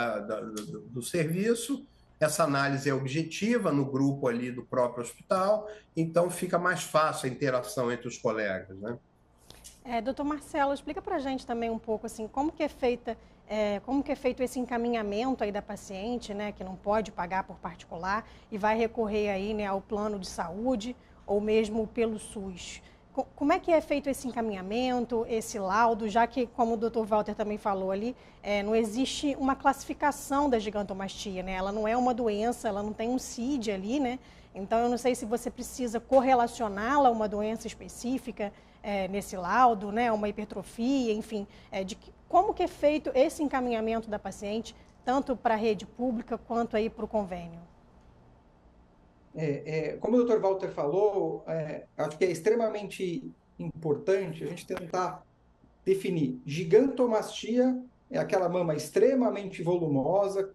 do serviço, essa análise é objetiva no grupo ali do próprio hospital, então fica mais fácil a interação entre os colegas, né? Doutor Marcelo, explica para a gente também um pouco assim, como que é feito esse encaminhamento aí da paciente, né, que não pode pagar por particular e vai recorrer aí, né, ao plano de saúde ou mesmo pelo SUS. Como é que é feito esse encaminhamento, esse laudo, já que, como o Dr. Walter também falou ali, não existe uma classificação da gigantomastia, né? Ela não é uma doença, ela não tem um CID ali, né? Então, eu não sei se você precisa correlacioná-la a uma doença específica nesse laudo, né? Uma hipertrofia, enfim, como que é feito esse encaminhamento da paciente, tanto para a rede pública quanto aí para o convênio? Como o Dr. Walter falou, acho que é extremamente importante a gente tentar definir. Gigantomastia é aquela mama extremamente volumosa,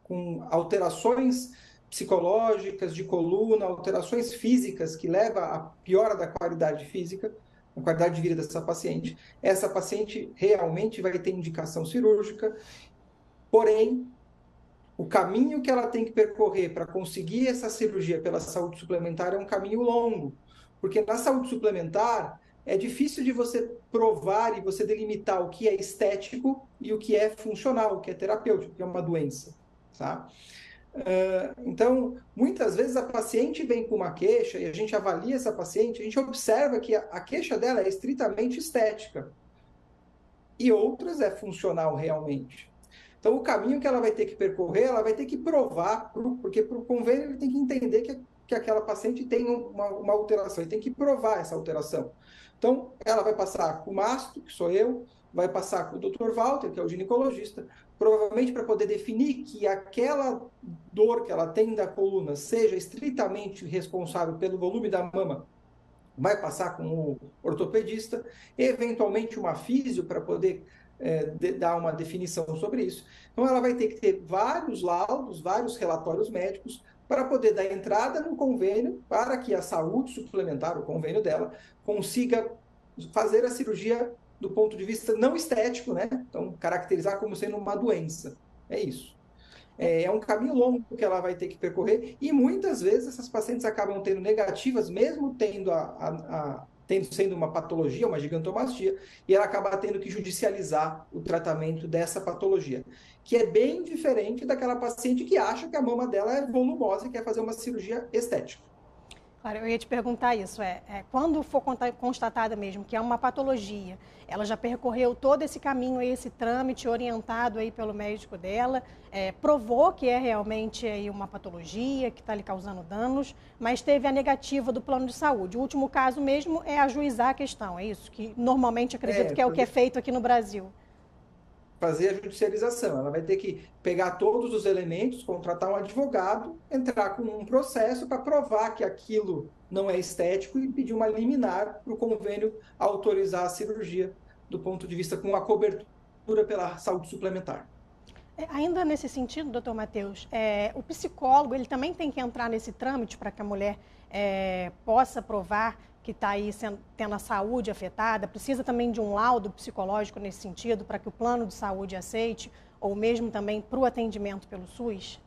com alterações psicológicas de coluna, alterações físicas que levam à piora da qualidade física, a qualidade de vida dessa paciente. Essa paciente realmente vai ter indicação cirúrgica, porém, o caminho que ela tem que percorrer para conseguir essa cirurgia pela saúde suplementar é um caminho longo, porque na saúde suplementar é difícil de você provar e você delimitar o que é estético e o que é funcional, o que é terapêutico, o que é uma doença, tá? Então, muitas vezes a paciente vem com uma queixa e a gente avalia essa paciente, a gente observa que a queixa dela é estritamente estética e outras é funcional realmente. Então, o caminho que ela vai ter que percorrer, ela vai ter que provar, porque para o convênio ele tem que entender que aquela paciente tem uma alteração, ele tem que provar essa alteração. Então, ela vai passar com o mastro, que sou eu, vai passar com o Dr. Walter, que é o ginecologista, provavelmente para poder definir que aquela dor que ela tem da coluna seja estritamente responsável pelo volume da mama, vai passar com o ortopedista, eventualmente uma físio para poder dar uma definição sobre isso. Então, ela vai ter que ter vários laudos, vários relatórios médicos para poder dar entrada no convênio, para que a saúde suplementar, o convênio dela, consiga fazer a cirurgia do ponto de vista não estético, né? Então, caracterizar como sendo uma doença. É isso. É um caminho longo que ela vai ter que percorrer e muitas vezes essas pacientes acabam tendo negativas, mesmo tendo sendo uma patologia, uma gigantomastia, e ela acaba tendo que judicializar o tratamento dessa patologia, que é bem diferente daquela paciente que acha que a mama dela é volumosa e quer fazer uma cirurgia estética. Claro, eu ia te perguntar isso, quando for constatada mesmo que é uma patologia, ela já percorreu todo esse caminho, esse trâmite orientado aí pelo médico dela, provou que é realmente aí uma patologia que está lhe causando danos, mas teve a negativa do plano de saúde. O último caso mesmo é ajuizar a questão, é isso? Que normalmente acredito que é o que é feito aqui no Brasil. Fazer a judicialização. Ela vai ter que pegar todos os elementos, contratar um advogado, entrar com um processo para provar que aquilo não é estético e pedir uma liminar para o convênio autorizar a cirurgia do ponto de vista com a cobertura pela saúde suplementar. Ainda nesse sentido, doutor Matheus, o psicólogo ele também tem que entrar nesse trâmite para que a mulher possa provar que está aí tendo a saúde afetada, precisa também de um laudo psicológico nesse sentido, para que o plano de saúde aceite, ou mesmo também para o atendimento pelo SUS?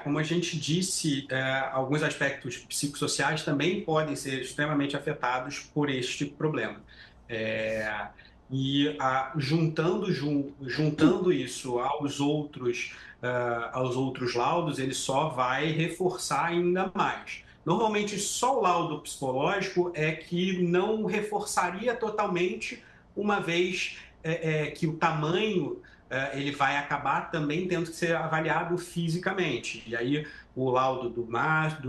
Como a gente disse, alguns aspectos psicossociais também podem ser extremamente afetados por este problema. Juntando isso aos outros laudos, ele só vai reforçar ainda mais. Normalmente, só o laudo psicológico é que não reforçaria totalmente, uma vez que o tamanho ele vai acabar também tendo que ser avaliado fisicamente. E aí, o laudo do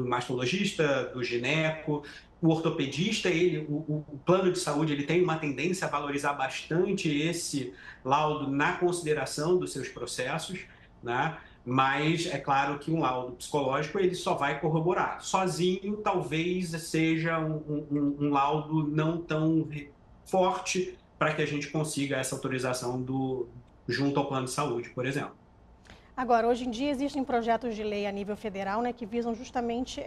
mastologista, do gineco, o ortopedista, o plano de saúde, ele tem uma tendência a valorizar bastante esse laudo na consideração dos seus processos, né? Mas é claro que um laudo psicológico ele só vai corroborar. Sozinho, talvez seja um laudo não tão forte para que a gente consiga essa autorização junto ao plano de saúde, por exemplo. Agora, hoje em dia existem projetos de lei a nível federal, né, que visam justamente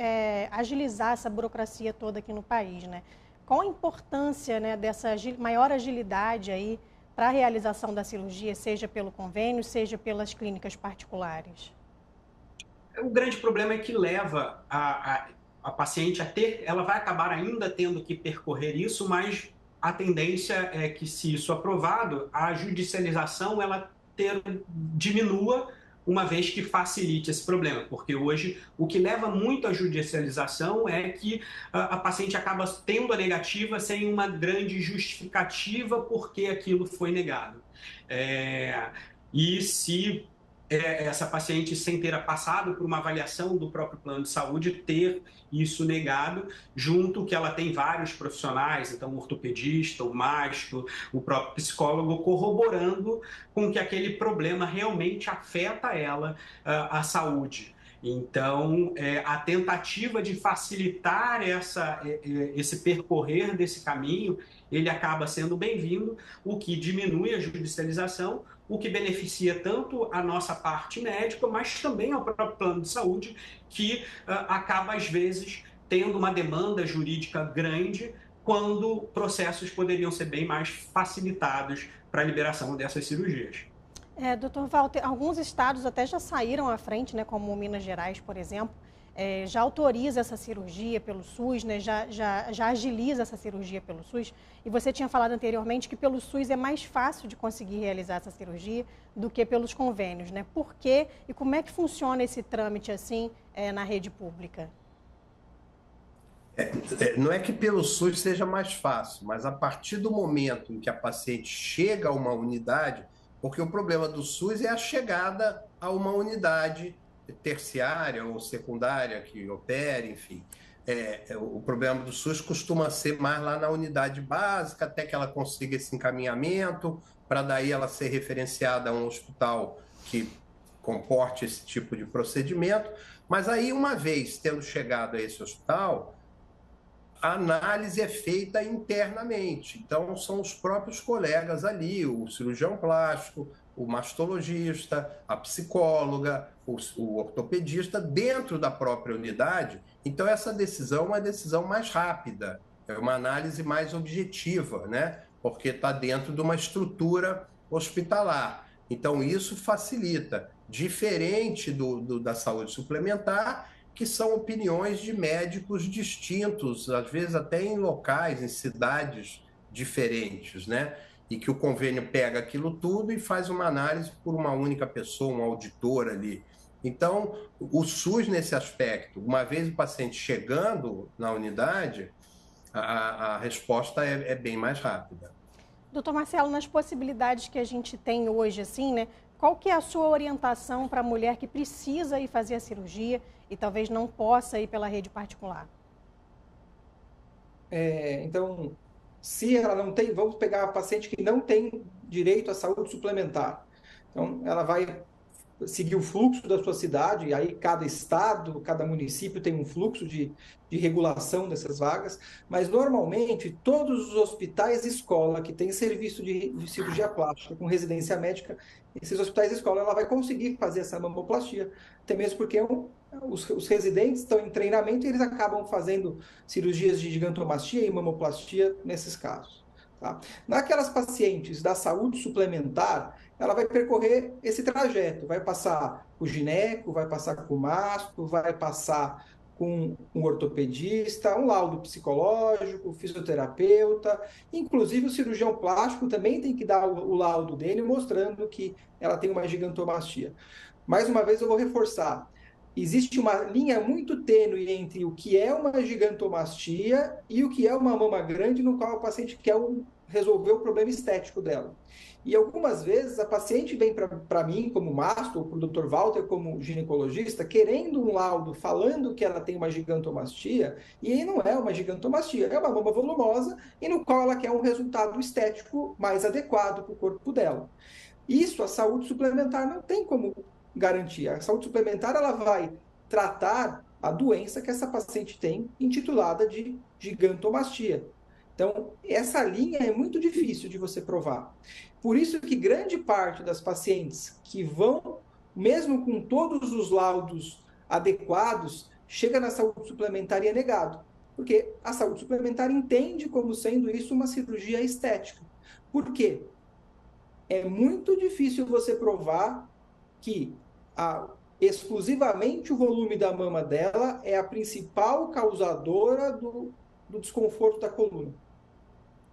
agilizar essa burocracia toda aqui no país, né? Qual a importância, né, dessa maior agilidade aí para a realização da cirurgia, seja pelo convênio, seja pelas clínicas particulares? O grande problema é que leva a paciente ela vai acabar ainda tendo que percorrer isso, mas a tendência é que, se isso aprovado, a judicialização ela diminua, uma vez que facilite esse problema, porque hoje o que leva muito à judicialização é que a paciente acaba tendo a negativa sem uma grande justificativa porque aquilo foi negado. E se essa paciente, sem ter passado por uma avaliação do próprio plano de saúde, ter isso negado, junto que ela tem vários profissionais, então o ortopedista, o mastro, o próprio psicólogo, corroborando com que aquele problema realmente afeta ela, a saúde. Então, a tentativa de facilitar esse percorrer desse caminho, ele acaba sendo bem-vindo, o que diminui a judicialização, o que beneficia tanto a nossa parte médica, mas também ao próprio plano de saúde, que acaba, às vezes, tendo uma demanda jurídica grande, quando processos poderiam ser bem mais facilitados para a liberação dessas cirurgias. Doutor Walter, alguns estados até já saíram à frente, né, como Minas Gerais, por exemplo, já autoriza essa cirurgia pelo SUS, né, já agiliza essa cirurgia pelo SUS. E você tinha falado anteriormente que pelo SUS é mais fácil de conseguir realizar essa cirurgia do que pelos convênios, né? Por quê e como é que funciona esse trâmite assim na rede pública? Não é que pelo SUS seja mais fácil, mas a partir do momento em que a paciente chega a uma unidade, porque o problema do SUS é a chegada a uma unidade terciária ou secundária que opere, enfim. O problema do SUS costuma ser mais lá na unidade básica, até que ela consiga esse encaminhamento, para daí ela ser referenciada a um hospital que comporte esse tipo de procedimento. Mas aí, uma vez tendo chegado a esse hospital, a análise é feita internamente. Então, são os próprios colegas ali, o cirurgião plástico, o mastologista, a psicóloga, o ortopedista, dentro da própria unidade. Então, essa decisão é uma decisão mais rápida, é uma análise mais objetiva, né? Porque está dentro de uma estrutura hospitalar. Então, isso facilita, diferente da saúde suplementar, que são opiniões de médicos distintos, às vezes até em locais, em cidades diferentes, né? E que o convênio pega aquilo tudo e faz uma análise por uma única pessoa, um auditor ali. Então, o SUS, nesse aspecto, uma vez o paciente chegando na unidade, a resposta é bem mais rápida. Doutor Marcelo, nas possibilidades que a gente tem hoje, assim, né? Qual que é a sua orientação para a mulher que precisa ir fazer a cirurgia e talvez não possa ir pela rede particular? Então, se ela não tem, vamos pegar a paciente que não tem direito à saúde suplementar. Então, ela vai seguir o fluxo da sua cidade, e aí cada estado, cada município tem um fluxo de regulação dessas vagas, mas normalmente todos os hospitais escola que tem serviço de cirurgia plástica com residência médica, esses hospitais escola, ela vai conseguir fazer essa mamoplastia, até mesmo porque os residentes estão em treinamento e eles acabam fazendo cirurgias de gigantomastia e mamoplastia nesses casos. Tá? Naquelas pacientes da saúde suplementar, ela vai percorrer esse trajeto, vai passar com o gineco, vai passar com o mastro, vai passar com um ortopedista, um laudo psicológico, fisioterapeuta, inclusive o cirurgião plástico também tem que dar o laudo dele mostrando que ela tem uma gigantomastia. Mais uma vez eu vou reforçar, existe uma linha muito tênue entre o que é uma gigantomastia e o que é uma mama grande, no qual o paciente quer resolver o problema estético dela. E algumas vezes a paciente vem para mim como mastro, ou para o Dr. Walter como ginecologista, querendo um laudo falando que ela tem uma gigantomastia, e aí não é uma gigantomastia, é uma mama volumosa, e no qual ela quer um resultado estético mais adequado para o corpo dela. Isso a saúde suplementar não tem como garantir. A saúde suplementar ela vai tratar a doença que essa paciente tem, intitulada de gigantomastia. Então, essa linha é muito difícil de você provar. Por isso que grande parte das pacientes que vão, mesmo com todos os laudos adequados, chega na saúde suplementar e é negado. Porque a saúde suplementar entende como sendo isso uma cirurgia estética. Por quê? É muito difícil você provar que exclusivamente o volume da mama dela é a principal causadora do desconforto da coluna.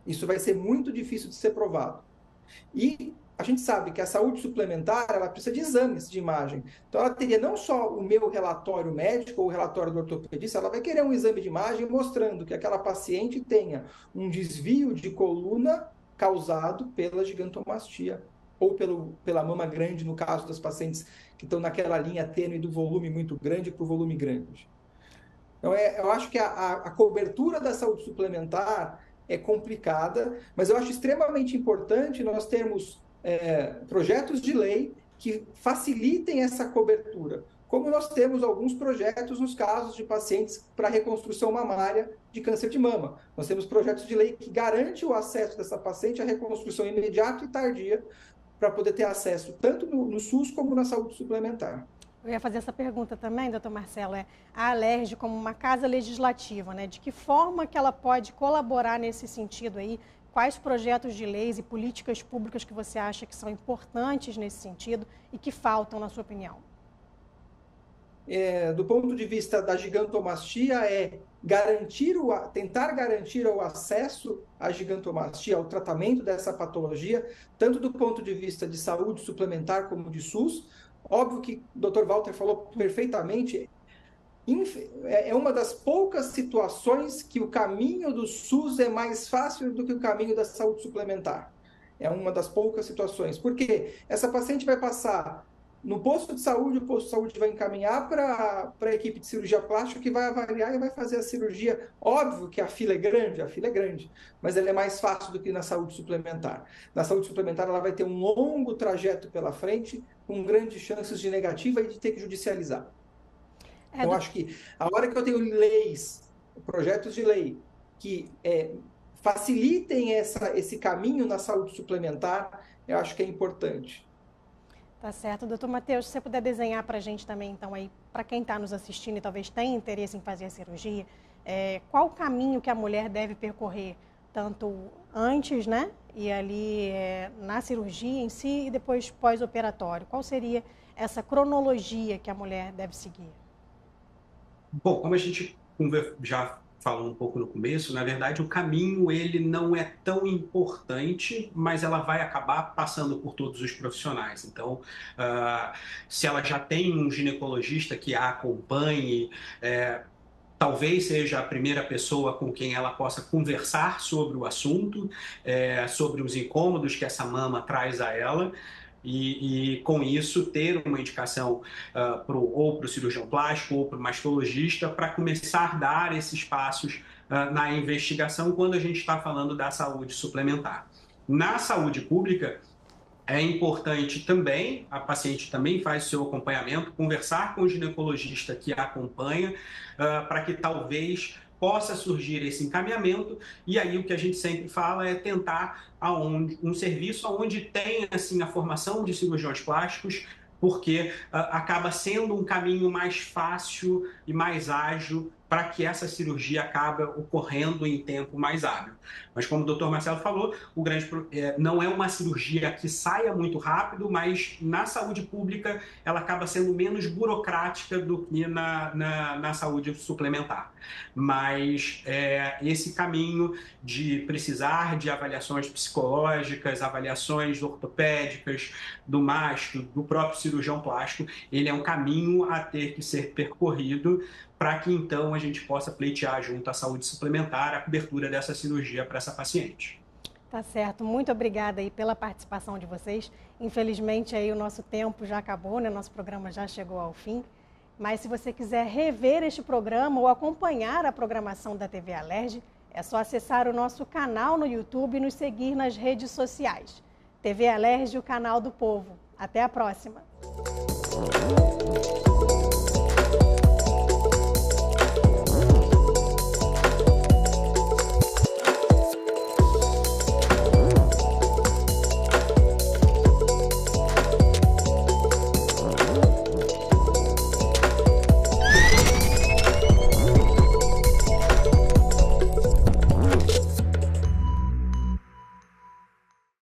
Isso vai ser muito difícil de ser provado. E a gente sabe que a saúde suplementar, ela precisa de exames de imagem. Então, ela teria não só o meu relatório médico ou o relatório do ortopedista, ela vai querer um exame de imagem mostrando que aquela paciente tenha um desvio de coluna causado pela gigantomastia ou pela mama grande, no caso das pacientes que estão naquela linha tênue do volume muito grande para o volume grande. Então, eu acho que a cobertura da saúde suplementar é complicada, mas eu acho extremamente importante nós termos projetos de lei que facilitem essa cobertura, como nós temos alguns projetos nos casos de pacientes para reconstrução mamária de câncer de mama. Nós temos projetos de lei que garantem o acesso dessa paciente à reconstrução imediata e tardia para poder ter acesso tanto no SUS como na saúde suplementar. Eu ia fazer essa pergunta também, doutor Marcelo, a Alerj como uma casa legislativa, né? De que forma que ela pode colaborar nesse sentido aí? Quais projetos de leis e políticas públicas que você acha que são importantes nesse sentido e que faltam, na sua opinião? Do ponto de vista da gigantomastia, tentar garantir o acesso à gigantomastia, ao tratamento dessa patologia, tanto do ponto de vista de saúde suplementar como de SUS. Óbvio que o Dr. Walter falou perfeitamente, é uma das poucas situações que o caminho do SUS é mais fácil do que o caminho da saúde suplementar. É uma das poucas situações. Porque essa paciente vai passar no posto de saúde, o posto de saúde vai encaminhar para a equipe de cirurgia plástica que vai avaliar e vai fazer a cirurgia. Óbvio que a fila é grande, mas ela é mais fácil do que na saúde suplementar. Na saúde suplementar, ela vai ter um longo trajeto pela frente, com grandes chances de negativa e de ter que judicializar. Então, acho que a hora que eu tenho leis, projetos de lei, que facilitem esse caminho na saúde suplementar, eu acho que é importante. Tá certo. Doutor Matheus, se você puder desenhar para a gente também, então, aí, para quem está nos assistindo e talvez tenha interesse em fazer a cirurgia, qual o caminho que a mulher deve percorrer, tanto antes, né, e ali na cirurgia em si, e depois pós-operatório? Qual seria essa cronologia que a mulher deve seguir? Bom, como a gente já falando um pouco no começo, na verdade o caminho ele não é tão importante, mas ela vai acabar passando por todos os profissionais. Então, se ela já tem um ginecologista que a acompanhe, talvez seja a primeira pessoa com quem ela possa conversar sobre o assunto, sobre os incômodos que essa mama traz a ela. E com isso ter uma indicação ou para o cirurgião plástico ou para o mastologista para começar a dar esses passos na investigação quando a gente está falando da saúde suplementar. Na saúde pública, é importante também, a paciente também faz o seu acompanhamento, conversar com o ginecologista que a acompanha, para que talvez possa surgir esse encaminhamento, e aí o que a gente sempre fala é tentar um serviço onde tem assim, a formação de cirurgiões plásticos, porque acaba sendo um caminho mais fácil e mais ágil para que essa cirurgia acabe ocorrendo em tempo mais hábil. Mas como o Dr. Marcelo falou, não é uma cirurgia que saia muito rápido, mas na saúde pública ela acaba sendo menos burocrática do que na saúde suplementar. Mas esse caminho de precisar de avaliações psicológicas, avaliações ortopédicas, do mastro, do próprio cirurgião plástico, ele é um caminho a ter que ser percorrido para que então a gente possa pleitear junto à saúde suplementar a cobertura dessa cirurgia para essa paciente. Tá certo, muito obrigada aí pela participação de vocês. Infelizmente aí o nosso tempo já acabou, né? Nosso programa já chegou ao fim. Mas se você quiser rever este programa ou acompanhar a programação da TV Alerj, é só acessar o nosso canal no YouTube e nos seguir nas redes sociais. TV Alerj, o canal do povo. Até a próxima!